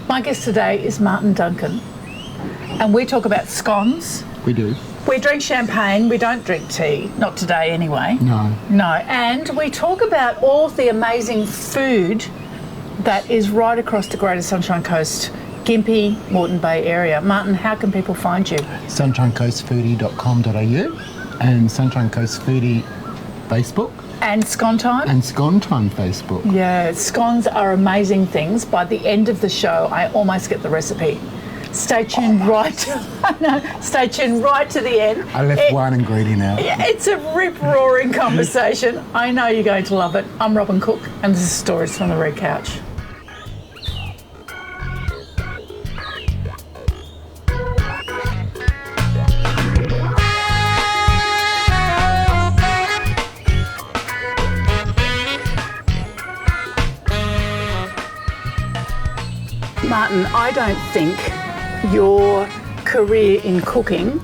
My guest today is Martin Duncan, and we talk about scones. We do. We drink champagne, we don't drink tea, not today anyway. No. No, and we talk about all of the amazing food that is right across the Greater Sunshine Coast, Gympie, Moreton Bay area. Martin, how can people find you? sunshinecoastfoodie.com.au and Sunshine Coast Foodie Facebook. And Scone Time? And Scone Time Facebook. Yeah, scones are amazing things. By the end of the show, I almost get the recipe. Stay tuned stay tuned right to the end. I left one ingredient out. Yeah, it's a rip-roaring conversation. I know you're going to love it. I'm Robin Cook, and this is Stories from the Red Couch. Martin, I don't think your career in cooking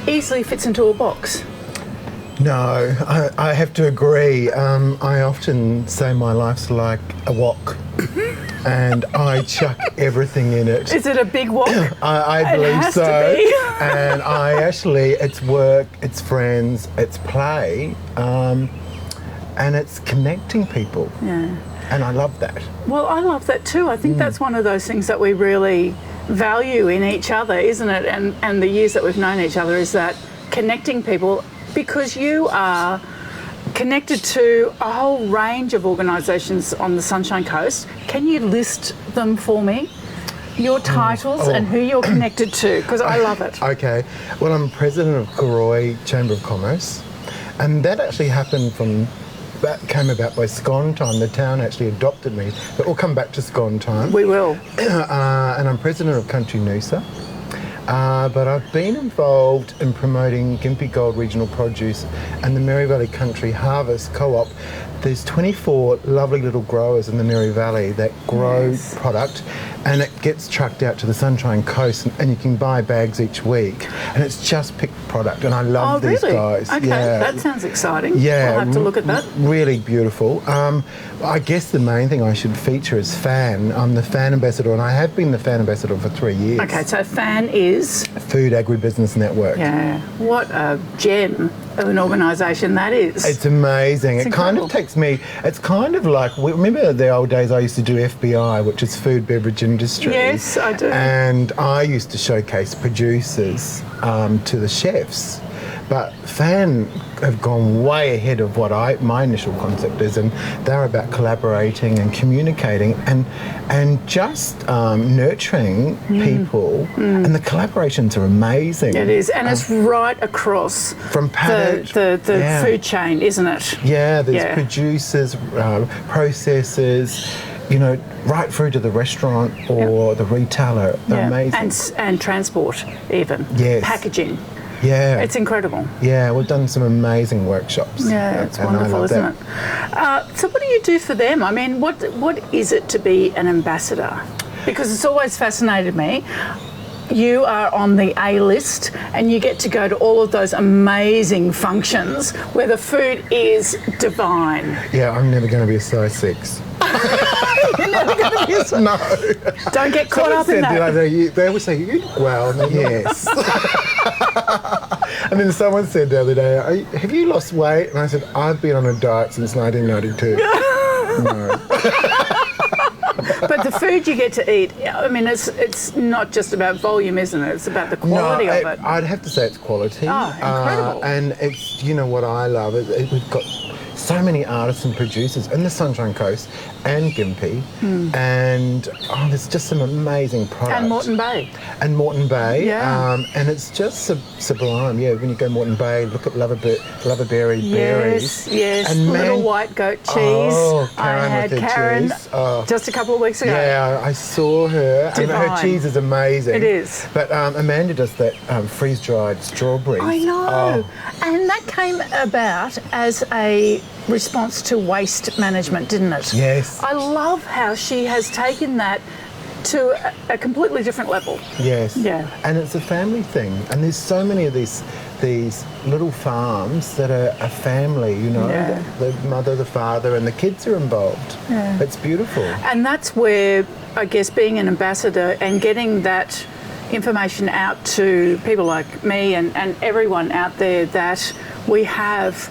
easily fits into a box. No, I have to agree. I often say my life's like a wok and I chuck everything in it. Is it a big wok? I believe it has so. To be. And it's work, it's friends, it's play, and it's connecting people. Yeah. And I love that. Well, I love that too. I think that's one of those things that we really value in each other, isn't it? And the years that we've known each other is that connecting people, because you are connected to a whole range of organisations on the Sunshine Coast. Can you list them for me? Your titles and who you're connected to, because I love it. Okay. Well, I'm president of Karoi Chamber of Commerce, and that actually happened that came about by Scone Time. The town actually adopted me, but we'll come back to Scone Time. We will. And I'm president of Country Noosa. But I've been involved in promoting Gympie Gold Regional Produce and the Mary Valley Country Harvest Co-op. There's 24 lovely little growers in the Mary Valley that grow product, and it gets trucked out to the Sunshine Coast, and you can buy bags each week, and it's just picked product, and I love these guys. Okay, that sounds exciting. Yeah, I'll have to look at that. Really beautiful. I guess the main thing I should feature is FAN. I'm the FAN ambassador, and I have been the FAN ambassador for 3 years. Okay, so FAN is? Food Agribusiness Network. Yeah, what a gem of an organisation that is. It's amazing. It kind of takes me, it's kind of like, remember the old days I used to do FBI, which is Food Beverage Industry? Yes, I do. And I used to showcase producers to the chefs. But FAN have gone way ahead of what my initial concept is, and they're about collaborating and communicating and just nurturing people, and the collaborations are amazing. It is, and it's right across from the food chain, isn't it? Yeah, there's producers, processors, right through to the restaurant or the retailer. They're amazing. And transport even. Yes. Packaging. Yeah. It's incredible. Yeah, we've done some amazing workshops. Yeah, it's wonderful, isn't it? So what do you do for them? I mean, what is it to be an ambassador? Because it's always fascinated me. You are on the A list and you get to go to all of those amazing functions where the food is divine. Yeah, I'm never going to be a size 6. You're never going to be a size. No. Don't get caught up in that. They always say, you look well. And then, yes. And then someone said the other day, have you lost weight? And I said, I've been on a diet since 1992. No. But the food you get to eat, I mean, it's not just about volume, isn't it? It's about the quality of it. I'd have to say it's quality. Oh, incredible. And it's, what I love, we've got so many artists and producers in the Sunshine Coast and Gympie, and there's just some amazing products. And Moreton Bay. Yeah. And it's just sublime. Yeah, when you go Moreton Bay, look at Loverberry berries. Yes, and little white goat cheese. Oh, I had Karen just a couple of weeks ago. Yeah, I saw her. Divine. And her cheese is amazing. It is. But Amanda does that freeze-dried strawberries. I know. And that came about as a response to waste management, didn't it? Yes. I love how she has taken that to a completely different level. Yes. Yeah. And it's a family thing. And there's so many of these little farms that are a family, the mother, the father, and the kids are involved. Yeah. It's beautiful. And that's where I guess, being an ambassador and getting that information out to people like me and everyone out there that we have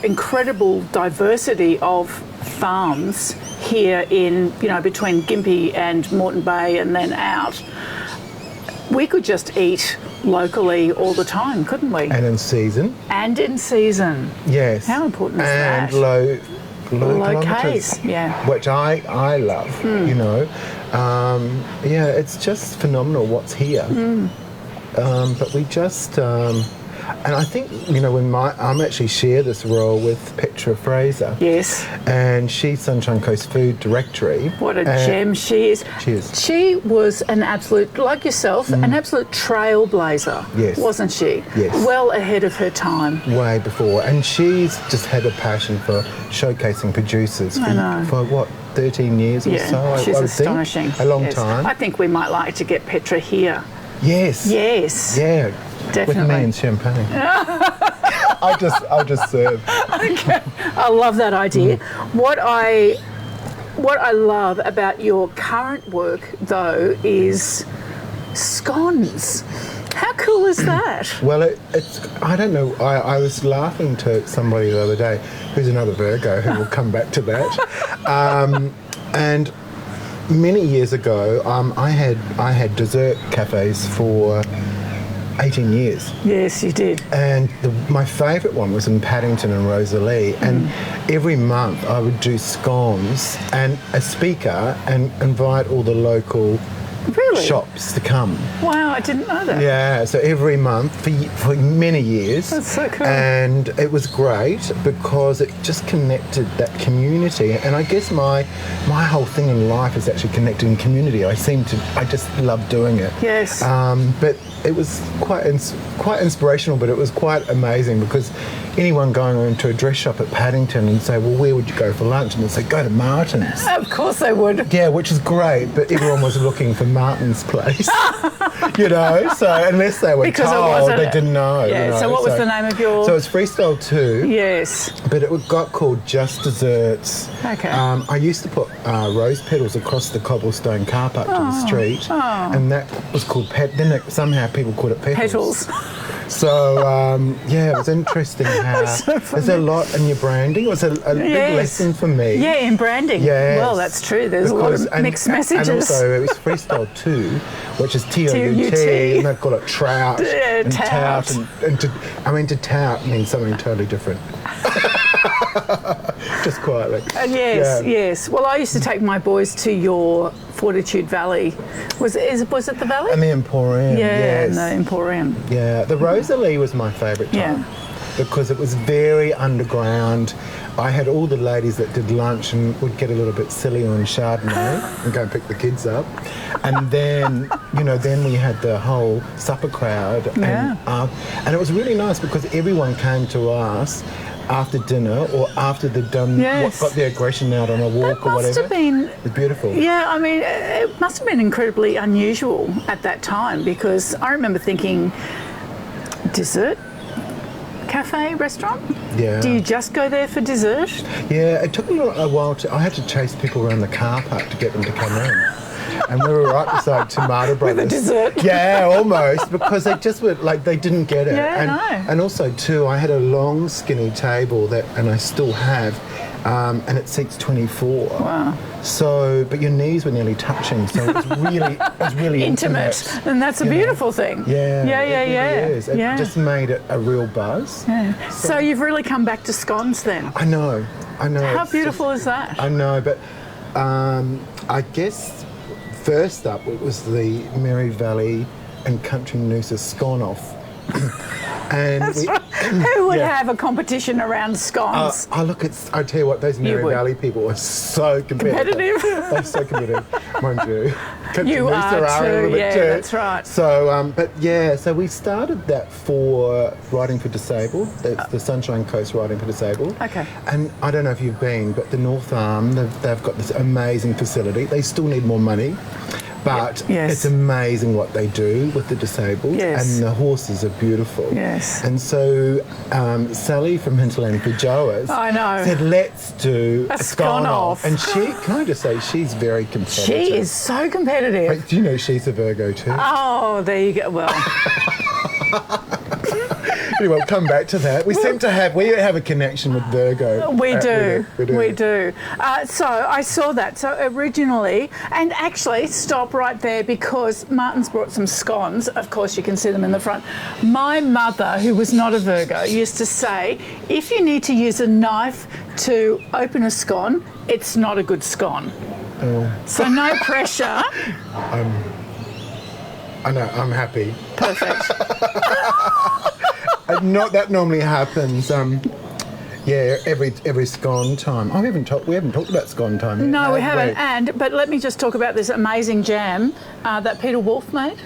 incredible diversity of farms here in, between Gympie and Moreton Bay and then out. We could just eat locally all the time, couldn't we? And in season. And in season. Yes. How important is that? And low kilometres. Case, yeah. Which I love, it's just phenomenal what's here. But we just, and I think, when I'm actually share this role with Petra Fraser. Yes. And she's Sunshine Coast Food Directory. What a gem she is. She is. She was an absolute, like yourself, an absolute trailblazer. Yes. Wasn't she? Yes. Well ahead of her time. Way before. And she's just had a passion for showcasing producers for what, 13 years or so? She's I would astonishing. Think. A long time. I think we might like to get Petra here. Yes. Yes. Yeah. Definitely. With me and champagne. I'll just serve. Okay. I love that idea. What I love about your current work, though, is scones. How cool is that? Well, it's I don't know. I was laughing to somebody the other day, who's another Virgo, who will come back to that. And many years ago, I had dessert cafes for 18 years. Yes, you did. And my favourite one was in Paddington and Rosalie. And every month I would do scones and a speaker and invite all the local shops to come. Wow, I didn't know that. Yeah, so every month for many years. That's so cool. And it was great because it just connected that community. And I guess my whole thing in life is actually connecting community. I just love doing it. Yes. But it was quite inspirational, but it was quite amazing because anyone going into a dress shop at Paddington and say, well, where would you go for lunch? And they'd say, go to Martin's. Of course they would. Yeah, which is great, but everyone was looking for Martin's place. So unless they were told, they didn't know. Yeah, so what was the name of your... So it's Freestyle 2. Yes. But it got called Just Desserts. Okay. I used to put rose petals across the cobblestone car park to the street, and that was called then somehow people called it petals. So, it was interesting how there's a lot in your branding. It was a big lesson for me. Yeah, in branding. Yes. Well, that's true. There's a lot of mixed messages. And also, it was Freestyle 2, which is T-O-U-T, and they call it trout and tout. And to tout means something totally different. Just quietly. Yes. Well, I used to take my boys to your Fortitude Valley. Was it the Valley? And the Emporium. Yeah, yes. the Emporium. Yeah, the Rosalie was my favourite time because it was very underground. I had all the ladies that did lunch and would get a little bit silly on Chardonnay and go and pick the kids up. And then, then we had the whole supper crowd. And it was really nice because everyone came to us after dinner or after they'd done got their aggression out on a walk or whatever. Must have been... It was beautiful. Yeah, I mean, it must have been incredibly unusual at that time because I remember thinking, dessert cafe, restaurant? Yeah. Do you just go there for dessert? Yeah, it took a while I had to chase people around the car park to get them to come in. And we were right beside Tomato Brothers. With a dessert? Yeah, almost, because they just were, they didn't get it. Yeah, and also, too, I had a long, skinny table and I still have, and it seats 24. Wow. So, but your knees were nearly touching, so it was really intimate. And that's a beautiful thing. Yeah. Yeah. It just made it a real buzz. Yeah. So you've really come back to scones then? I know. How beautiful is that? I know, but I guess first up it was the Mary Valley and Country Noosa scone off. And who would have a competition around scones? I tell you what, those Mary Valley people are so competitive. They're so competitive, mind you. Country You Noosa are a little too, bit too. That's right. So, so we started that for Riding for Disabled. That's the Sunshine Coast Riding for Disabled. Okay. And I don't know if you've been, but the North Arm, they've got this amazing facility. They still need more money. But Yes. it's amazing what they do with the disabled, Yes. and the horses are beautiful. Yes. And so Sally from Hinterland for Joas I know. said, let's do A scone off. And she, can I just say, she's very competitive. She is so competitive. Wait, do you know she's a Virgo too? Oh, there you go. Well, Anyway, we'll come back to that. We have a connection with Virgo. we do. We do. We do. So I saw that. So originally, and actually, stop right there because Martin's brought some scones. Of course, you can see them in the front. My mother, who was not a Virgo, used to say, if you need to use a knife to open a scone, it's not a good scone. Oh. So no pressure. I know, I'm happy. Perfect. Not that normally happens. Every scone time. Oh, we haven't talked about scone time yet. No, we have haven't. But let me just talk about this amazing jam that Peter Wolf made.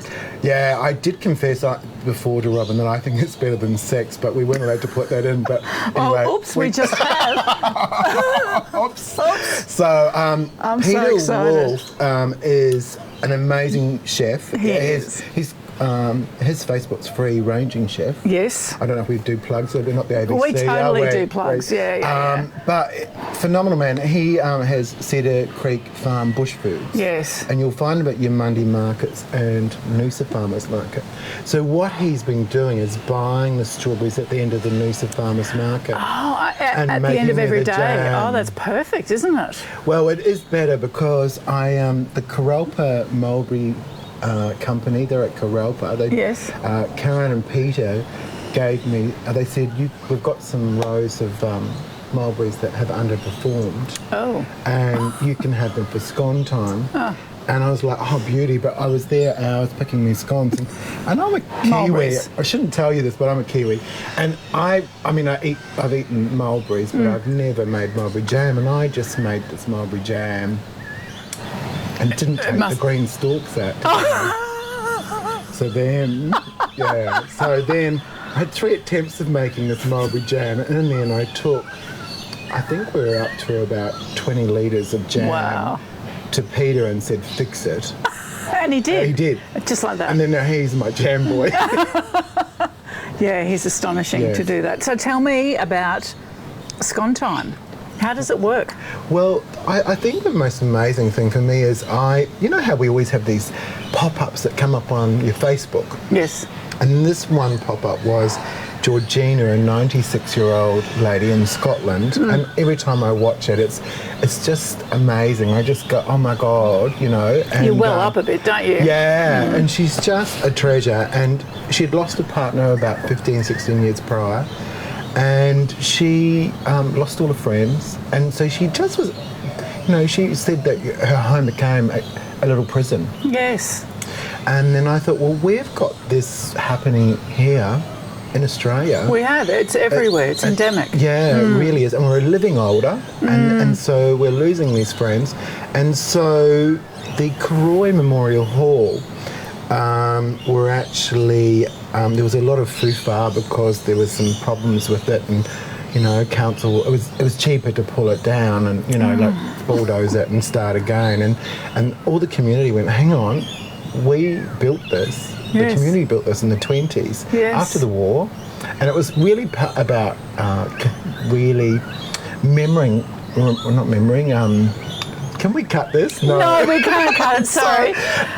Yeah, I did confess before to Robin that I think it's better than sex, but we weren't allowed to put that in. But anyway, Oh, oops, we just have. oops. So I'm Peter so excited. Wolf is an amazing chef. He is. His Facebook's free ranging chef. Yes. I don't know if we do plugs or we're not the ABC. We totally are we? do plugs, yeah. But phenomenal man. He has Cedar Creek Farm Bush Foods. Yes. And you'll find him at your Monday markets and Noosa Farmers Market. So what he's been doing is buying the strawberries at the end of the Noosa Farmers Market. Oh, and at the end of making every the day. jam. Oh, that's perfect, isn't it? Well, it is better because the Karalpa Mulberry company, they're at Karalpa. Yes. Karen and Peter gave me, they said, we've got some rows of mulberries that have underperformed. Oh. And you can have them for scone time. Oh. And I was like, oh, beauty. But I was there hours picking these scones. And I'm a Kiwi. Mulberries. I shouldn't tell you this, but I'm a Kiwi. And I've eaten mulberries, but I've never made mulberry jam. And I just made this mulberry jam and didn't take the green stalks out. So then I had 3 attempts of making this mulberry jam. And in the end, I think we were up to about 20 litres of jam. Wow. To Peter and said, fix it. And he did. He did. Just like that. And then now he's my jam boy. Yeah, he's astonishing Yes. to do that. So tell me about scone time. How does it work? Well, I think the most amazing thing for me is you know how we always have these pop-ups that come up on your Facebook? Yes. And this one pop-up was Georgina, a 96-year-old lady in Scotland, and every time I watch it, it's just amazing. I just go, oh my God, you know. And, You well up a bit, don't you? Yeah, and she's just a treasure. And she'd lost a partner about 15, 16 years prior, and she lost all her friends, and so she just was, you know, she said that her home became a little prison. Yes. And then I thought, well, we've got this happening here in Australia. We have. It's everywhere. It's endemic. Yeah, it really is. And we're living older, and so we're losing these friends. And so the Karoi Memorial Hall were actually, there was a lot of foo-far because there was some problems with it, and you know, council, it was cheaper to pull it down and, you know, like bulldoze it and start again. And all the community went, hang on, we built this. Yes. The community built this in the 20s after the war, and it was really about really can we cut this? No, we can't cut it, sorry.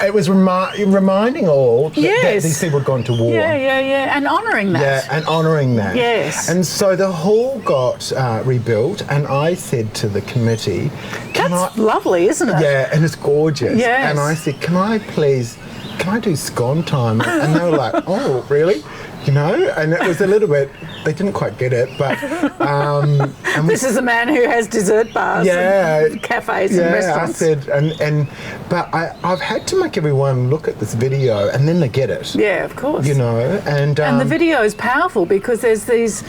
It was reminding all that Yes. these people had gone to war. Yeah. And honouring that. Yeah, and honouring that. Yes. And so the hall got rebuilt, and I said to the committee, That's lovely, isn't it? yeah, and it's gorgeous. Yes. And I said, can I do scone time? And they were like, oh, really? You know, and it was a little bit, they didn't quite get it, but... and This is a man who has dessert bars and cafes and restaurants. I said, but I've had to make everyone look at this video, and then they get it. Yeah, of course. You know, and the video is powerful because there's these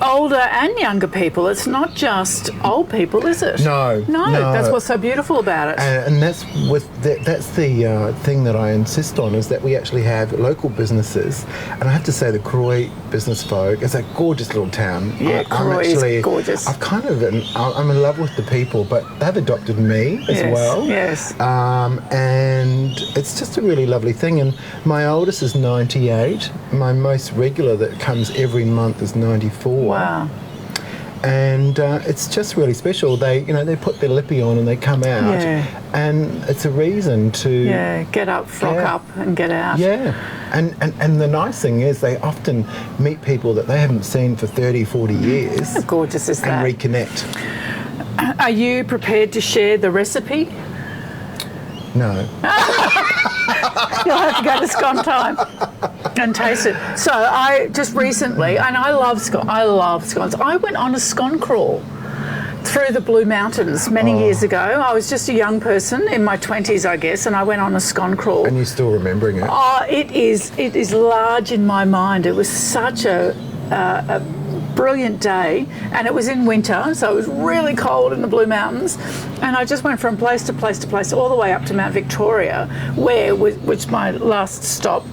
older and younger people. It's not just old people, is it? No. That's what's so beautiful about it. And that's the thing that I insist on, is that we actually have local businesses. And I have to say, the Croy business folk, it's a gorgeous little town. Yeah, Croy is gorgeous. I'm in love with the people, but they've adopted me as well. Yes. And it's just a really lovely thing. And my oldest is 98. My most regular that comes every month is 94. Wow. And it's just really special. They put their lippy on and they come out, and it's a reason to get up, frock up, and get out. Yeah, and the nice thing is they often meet people that they haven't seen for 30, 40 years. How gorgeous is that? And reconnect. Are you prepared to share the recipe? No. You'll have to go to Scone Time and taste it. So I just recently, and I love scones. I went on a scone crawl through the Blue Mountains many years ago. I was just a young person in my 20s, I guess, and I went on a scone crawl. And you're still remembering it? Oh, it is large in my mind. It was such a brilliant day, and it was in winter, so it was really cold in the Blue Mountains, and I just went from place to place to place, all the way up to Mount Victoria, which my last stop,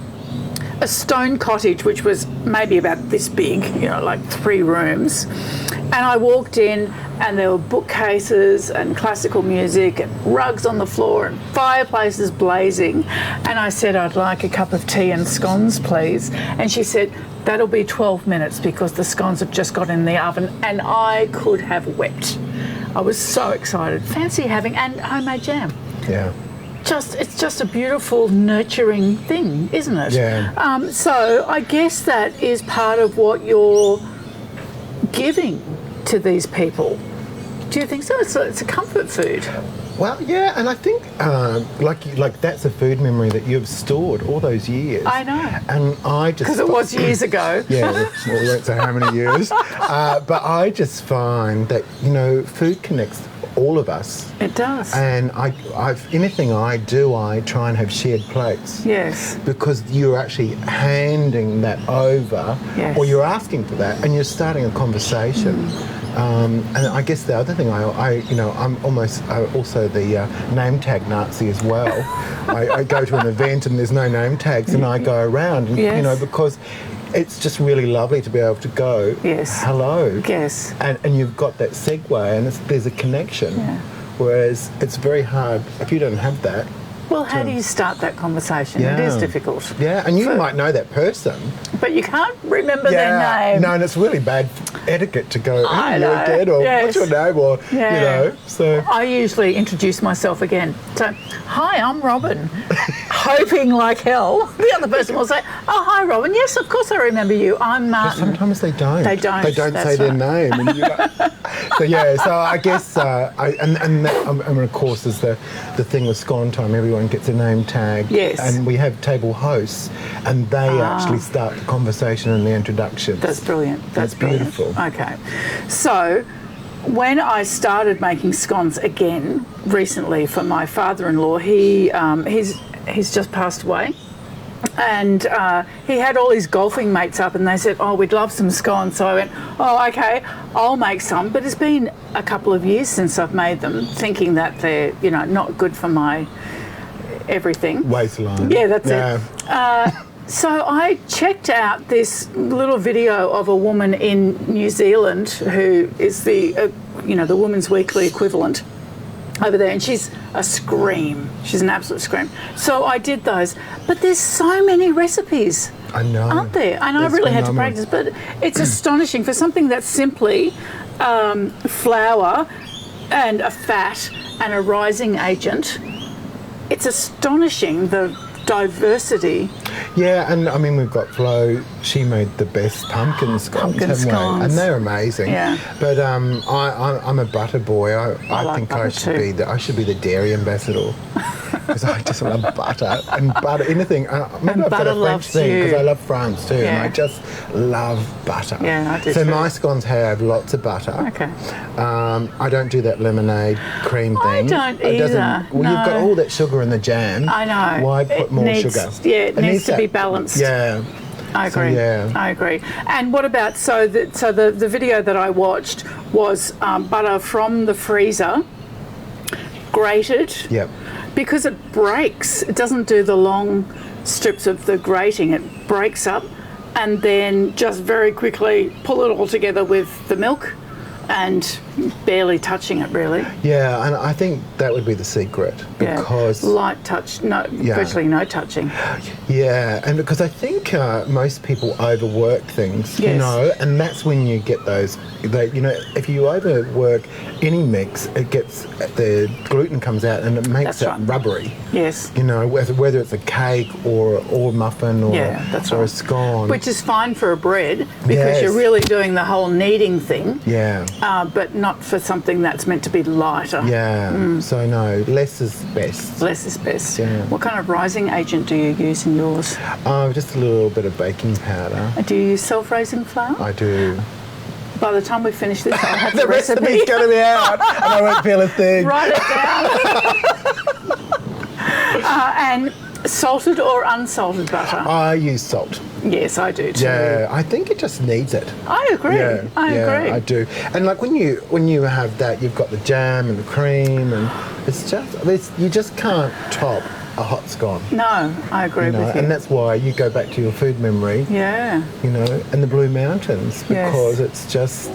a stone cottage which was maybe about this big, like 3 rooms, and I walked in and there were bookcases and classical music and rugs on the floor and fireplaces blazing, and I said, I'd like a cup of tea and scones, please, and she said, that'll be 12 minutes because the scones have just got in the oven, and I could have wept. I was so excited. Fancy having, and homemade jam. Yeah. It's just a beautiful, nurturing thing, isn't it? Yeah. So I guess that is part of what you're giving to these people. Do you think so? It's a comfort food. Well, yeah, and I think like that's a food memory that you've stored all those years. I know. And I just... Because it was years ago. Yeah, well, we won't say how many years. But I just find that, food connects all of us. It does. And anything I do, I try and have shared plates. Yes. Because you're actually handing that over, or you're asking for that, and you're starting a conversation. And I guess the other thing, I'm almost also the name tag Nazi as well. I go to an event and there's no name tags, and I go around, and, because it's just really lovely to be able to go, hello. Yes. And you've got that segue, and there's a connection. Yeah. Whereas it's very hard if you don't have that. Well, how do you start that conversation? It is difficult. Yeah, and you might know that person, but you can't remember their name. No, and it's really bad etiquette to go, I you're know. dead, or what's your name, or, so. I usually introduce myself again. So, hi, I'm Robin. Hoping like hell the other person will say, oh, hi, Robin. Yes, of course I remember you. I'm Martin. Sometimes they don't. They don't. They don't say their name. And you're like, so I guess, and of course, there's the thing with Scone Time, everyone gets a name tag. Yes. And we have table hosts, and they actually start the conversation and the introduction. That's brilliant. That's beautiful. Okay. So, when I started making scones again recently for my father-in-law, he's just passed away, and he had all his golfing mates up, and they said, oh, we'd love some scones. So I went, oh, okay, I'll make some. But it's been a couple of years since I've made them, thinking that they're not good for my everything. Waistline. Yeah, that's it. So I checked out this little video of a woman in New Zealand who is the Women's Weekly equivalent over there, and she's a scream. She's an absolute scream. So I did those, but there's so many recipes. I know. Aren't there? And I really had to practice, but it's astonishing for something that's simply flour and a fat and a rising agent. It's astonishing the diversity. Yeah, and I mean, we've got Flo. She made the best pumpkin scones, haven't we? And they're amazing. Yeah. But I'm a butter boy. I think I should be the dairy ambassador because I just love butter and butter anything. Maybe I've got a French thing because I love France too, and I just love butter. Yeah, I do so too. my scones have lots of butter. Okay. I don't do that lemonade cream thing. I don't either. Well, you've got all that sugar in the jam. I know. Why put more sugar? Yeah, it needs to be balanced. Yeah. I agree. So, yeah. I agree. And what about the video that I watched was butter from the freezer, grated. Yep. Because it breaks. It doesn't do the long strips of the grating. It breaks up, and then just very quickly pull it all together with the milk, and barely touching it really. Yeah, and I think that would be the secret, because light touch, virtually no touching. Yeah, and because I think most people overwork things, Yes. you know, and that's when you get those. You know, if you overwork any mix, it gets the gluten comes out and it makes That's it right. rubbery. Yes. You know, whether it's a cake or muffin or That's or right. a scone. Which is fine for a bread because Yes. you're really doing the whole kneading thing. Yeah. But not for something that's meant to be lighter. Yeah. So no, less is best. Less is best. Yeah. What kind of rising agent do you use in yours? Just a little bit of baking powder. Do you use self-raising flour? I do. By the time we finish this, I'll have The recipe's going to be out, and I won't feel a thing. Write it down. And salted or unsalted butter? I use salt. Yes, I do too. Yeah, I think it just needs it. I agree. Yeah, I agree. I do. And like when you have that, you've got the jam and the cream, and you just can't top a hot scone. No, I agree with you. And that's why you go back to your food memory. Yeah. You know, and the Blue Mountains, Yes. because it's just,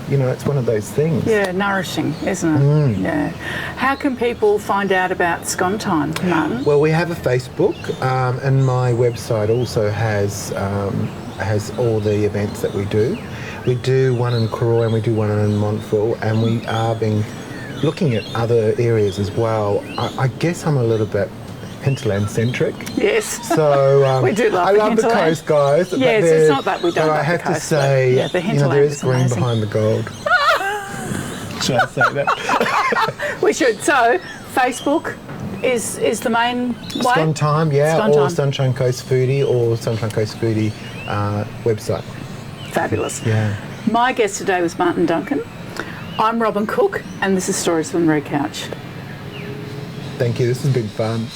you know, it's one of those things. Yeah, nourishing, isn't it? Yeah. How can people find out about Scone Time, Martin? Well, we have a Facebook, and my website also has all the events that we do. We do one in Koroy and we do one in Montville, and we are looking at other areas as well. I guess I'm a little bit hinterland centric. Yes. So we do love I the love the hinterland. coast, guys. but Yes, it's not that we don't But love I the have to coast, but say, yeah, the you know, hinterland there is is green amazing. behind the gold. Should I say that? We should. So, Facebook is the main way? Scone Time, yeah, Scone or Time. Sunshine Coast Foodie, or Sunshine Coast Foodie website. Fabulous. Yeah. My guest today was Martin Duncan. I'm Robin Cook, and this is Stories from the Red Couch. Thank you. This has been fun.